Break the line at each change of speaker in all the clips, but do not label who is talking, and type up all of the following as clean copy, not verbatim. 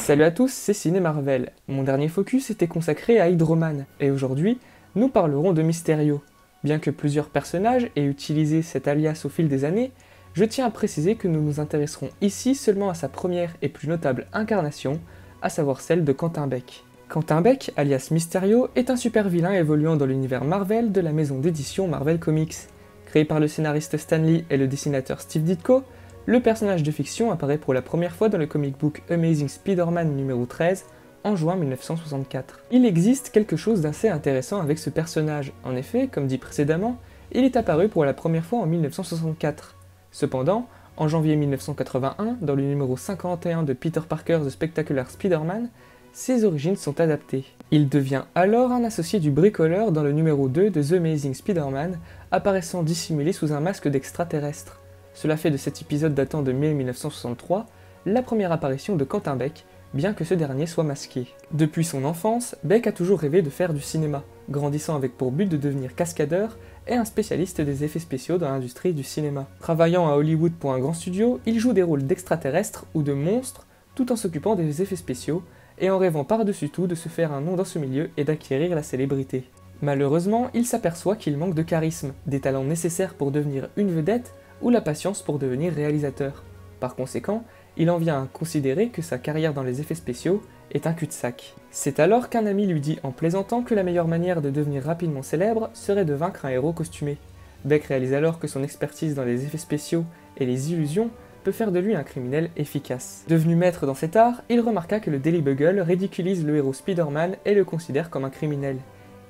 Salut à tous, c'est Ciné Marvel. Mon dernier focus était consacré à Hydro-Man, et aujourd'hui, nous parlerons de Mysterio. Bien que plusieurs personnages aient utilisé cet alias au fil des années, je tiens à préciser que nous nous intéresserons ici seulement à sa première et plus notable incarnation, à savoir celle de Quentin Beck. Quentin Beck, alias Mysterio, est un super vilain évoluant dans l'univers Marvel de la maison d'édition Marvel Comics. Créé par le scénariste Stan Lee et le dessinateur Steve Ditko, le personnage de fiction apparaît pour la première fois dans le comic book Amazing Spider-Man numéro 13 en juin 1964. Il existe quelque chose d'assez intéressant avec ce personnage. En effet, comme dit précédemment, il est apparu pour la première fois en 1964. Cependant, en janvier 1981, dans le numéro 51 de Peter Parker The Spectacular Spider-Man, ses origines sont adaptées. Il devient alors un associé du bricoleur dans le numéro 2 de The Amazing Spider-Man, apparaissant dissimulé sous un masque d'extraterrestre. Cela fait de cet épisode datant de mai 1963 la première apparition de Quentin Beck, bien que ce dernier soit masqué. Depuis son enfance, Beck a toujours rêvé de faire du cinéma, grandissant avec pour but de devenir cascadeur et un spécialiste des effets spéciaux dans l'industrie du cinéma. Travaillant à Hollywood pour un grand studio, il joue des rôles d'extraterrestres ou de monstres, tout en s'occupant des effets spéciaux, et en rêvant par-dessus tout de se faire un nom dans ce milieu et d'acquérir la célébrité. Malheureusement, il s'aperçoit qu'il manque de charisme, des talents nécessaires pour devenir une vedette, ou la patience pour devenir réalisateur. Par conséquent, il en vient à considérer que sa carrière dans les effets spéciaux est un cul-de-sac. C'est alors qu'un ami lui dit en plaisantant que la meilleure manière de devenir rapidement célèbre serait de vaincre un héros costumé. Beck réalise alors que son expertise dans les effets spéciaux et les illusions peut faire de lui un criminel efficace. Devenu maître dans cet art, il remarqua que le Daily Bugle ridiculise le héros Spider-Man et le considère comme un criminel.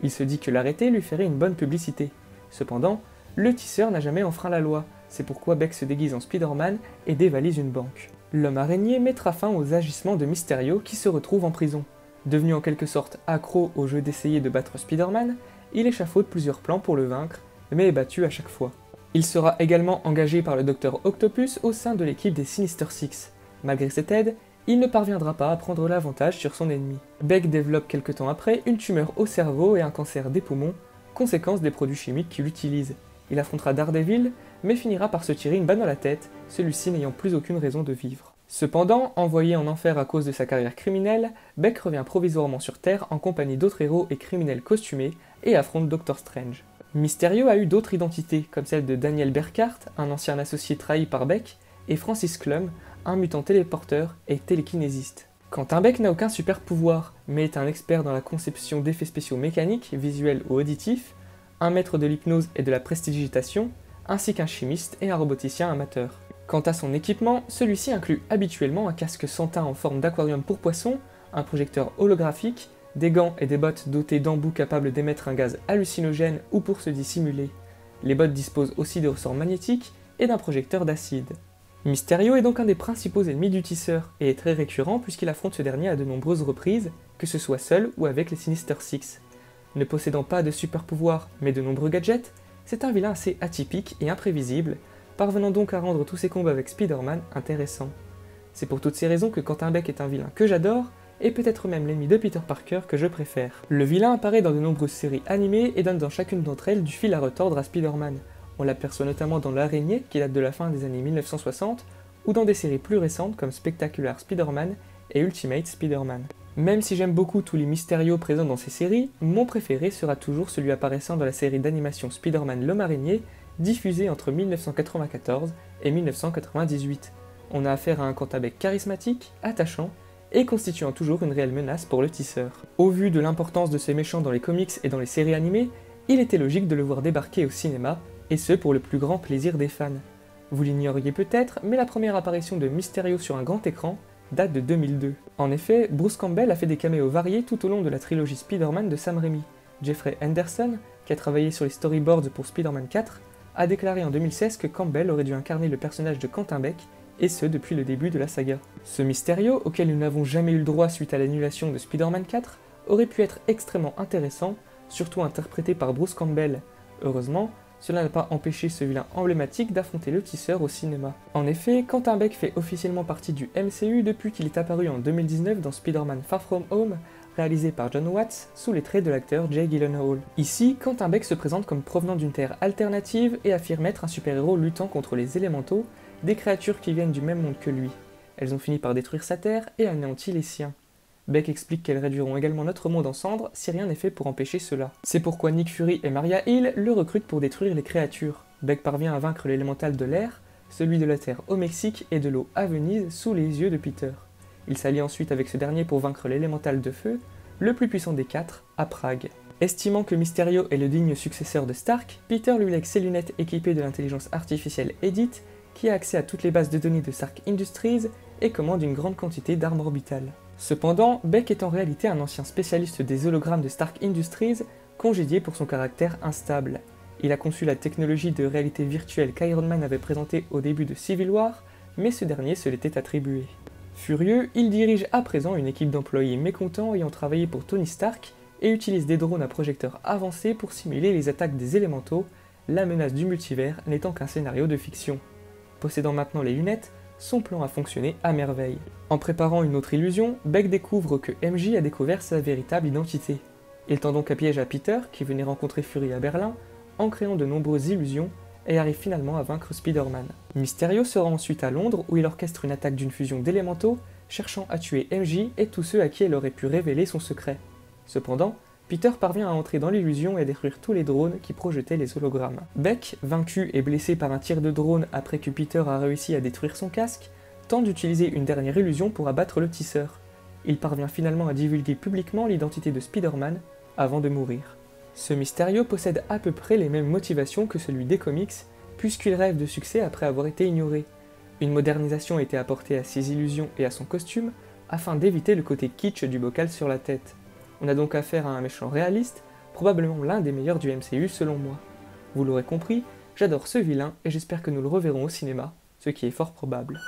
Il se dit que l'arrêter lui ferait une bonne publicité. Cependant, le tisseur n'a jamais enfreint la loi. C'est pourquoi Beck se déguise en Spider-Man et dévalise une banque. L'homme araignée mettra fin aux agissements de Mysterio qui se retrouve en prison. Devenu en quelque sorte accro au jeu d'essayer de battre Spider-Man, il échafaude plusieurs plans pour le vaincre, mais est battu à chaque fois. Il sera également engagé par le Dr Octopus au sein de l'équipe des Sinister Six. Malgré cette aide, il ne parviendra pas à prendre l'avantage sur son ennemi. Beck développe quelque temps après une tumeur au cerveau et un cancer des poumons, conséquence des produits chimiques qu'il utilise. Il affrontera Daredevil, mais finira par se tirer une balle dans la tête, celui-ci n'ayant plus aucune raison de vivre. Cependant, envoyé en enfer à cause de sa carrière criminelle, Beck revient provisoirement sur Terre en compagnie d'autres héros et criminels costumés et affronte Doctor Strange. Mysterio a eu d'autres identités, comme celle de Daniel Berkart, un ancien associé trahi par Beck, et Francis Klum, un mutant téléporteur et télékinésiste. Quentin Beck n'a aucun super pouvoir, mais est un expert dans la conception d'effets spéciaux mécaniques, visuels ou auditifs, un maître de l'hypnose et de la prestidigitation, ainsi qu'un chimiste et un roboticien amateur. Quant à son équipement, celui-ci inclut habituellement un casque sans teint en forme d'aquarium pour poissons, un projecteur holographique, des gants et des bottes dotés d'embouts capables d'émettre un gaz hallucinogène ou pour se dissimuler. Les bottes disposent aussi de ressorts magnétiques et d'un projecteur d'acide. Mysterio est donc un des principaux ennemis du tisseur et est très récurrent puisqu'il affronte ce dernier à de nombreuses reprises, que ce soit seul ou avec les Sinister Six. Ne possédant pas de super pouvoirs mais de nombreux gadgets, c'est un vilain assez atypique et imprévisible, parvenant donc à rendre tous ses combats avec Spider-Man intéressants. C'est pour toutes ces raisons que Quentin Beck est un vilain que j'adore, et peut-être même l'ennemi de Peter Parker que je préfère. Le vilain apparaît dans de nombreuses séries animées et donne dans chacune d'entre elles du fil à retordre à Spider-Man. On l'aperçoit notamment dans L'Araignée, qui date de la fin des années 1960, ou dans des séries plus récentes comme Spectacular Spider-Man et Ultimate Spider-Man. Même si j'aime beaucoup tous les Mysterio présents dans ces séries, mon préféré sera toujours celui apparaissant dans la série d'animation Spider-Man l'Homme Araignée, diffusée entre 1994 et 1998. On a affaire à un Quentin Beck charismatique, attachant, et constituant toujours une réelle menace pour le tisseur. Au vu de l'importance de ces méchants dans les comics et dans les séries animées, il était logique de le voir débarquer au cinéma, et ce pour le plus grand plaisir des fans. Vous l'ignoriez peut-être, mais la première apparition de Mysterio sur un grand écran date de 2002. En effet, Bruce Campbell a fait des caméos variés tout au long de la trilogie Spider-Man de Sam Raimi. Jeffrey Henderson, qui a travaillé sur les storyboards pour Spider-Man 4, a déclaré en 2016 que Campbell aurait dû incarner le personnage de Quentin Beck, et ce depuis le début de la saga. Ce Mysterio, auquel nous n'avons jamais eu le droit suite à l'annulation de Spider-Man 4, aurait pu être extrêmement intéressant, surtout interprété par Bruce Campbell. Heureusement, cela n'a pas empêché ce vilain emblématique d'affronter le tisseur au cinéma. En effet, Quentin Beck fait officiellement partie du MCU depuis qu'il est apparu en 2019 dans Spider-Man Far From Home, réalisé par John Watts, sous les traits de l'acteur Jake Gyllenhaal. Ici, Quentin Beck se présente comme provenant d'une terre alternative et affirme être un super-héros luttant contre les élémentaux, des créatures qui viennent du même monde que lui. Elles ont fini par détruire sa terre et anéanti les siens. Beck explique qu'elles réduiront également notre monde en cendres si rien n'est fait pour empêcher cela. C'est pourquoi Nick Fury et Maria Hill le recrutent pour détruire les créatures. Beck parvient à vaincre l'élémental de l'air, celui de la terre au Mexique et de l'eau à Venise sous les yeux de Peter. Il s'allie ensuite avec ce dernier pour vaincre l'élémental de feu, le plus puissant des quatre, à Prague. Estimant que Mysterio est le digne successeur de Stark, Peter lui lègue ses lunettes équipées de l'intelligence artificielle Edith, qui a accès à toutes les bases de données de Stark Industries et commande une grande quantité d'armes orbitales. Cependant, Beck est en réalité un ancien spécialiste des hologrammes de Stark Industries, congédié pour son caractère instable. Il a conçu la technologie de réalité virtuelle qu'Iron Man avait présentée au début de Civil War, mais ce dernier se l'était attribué. Furieux, il dirige à présent une équipe d'employés mécontents ayant travaillé pour Tony Stark et utilise des drones à projecteurs avancés pour simuler les attaques des élémentaux, la menace du multivers n'étant qu'un scénario de fiction. Possédant maintenant les lunettes, son plan a fonctionné à merveille. En préparant une autre illusion, Beck découvre que MJ a découvert sa véritable identité. Il tend donc un piège à Peter, qui venait rencontrer Fury à Berlin, en créant de nombreuses illusions, et arrive finalement à vaincre Spider-Man. Mysterio sera ensuite à Londres où il orchestre une attaque d'une fusion d'élémentaux, cherchant à tuer MJ et tous ceux à qui elle aurait pu révéler son secret. Cependant, Peter parvient à entrer dans l'illusion et à détruire tous les drones qui projetaient les hologrammes. Beck, vaincu et blessé par un tir de drone après que Peter a réussi à détruire son casque, tente d'utiliser une dernière illusion pour abattre le tisseur. Il parvient finalement à divulguer publiquement l'identité de Spider-Man avant de mourir. Ce Mysterio possède à peu près les mêmes motivations que celui des comics, puisqu'il rêve de succès après avoir été ignoré. Une modernisation a été apportée à ses illusions et à son costume, afin d'éviter le côté kitsch du bocal sur la tête. On a donc affaire à un méchant réaliste, probablement l'un des meilleurs du MCU selon moi. Vous l'aurez compris, j'adore ce vilain et j'espère que nous le reverrons au cinéma, ce qui est fort probable.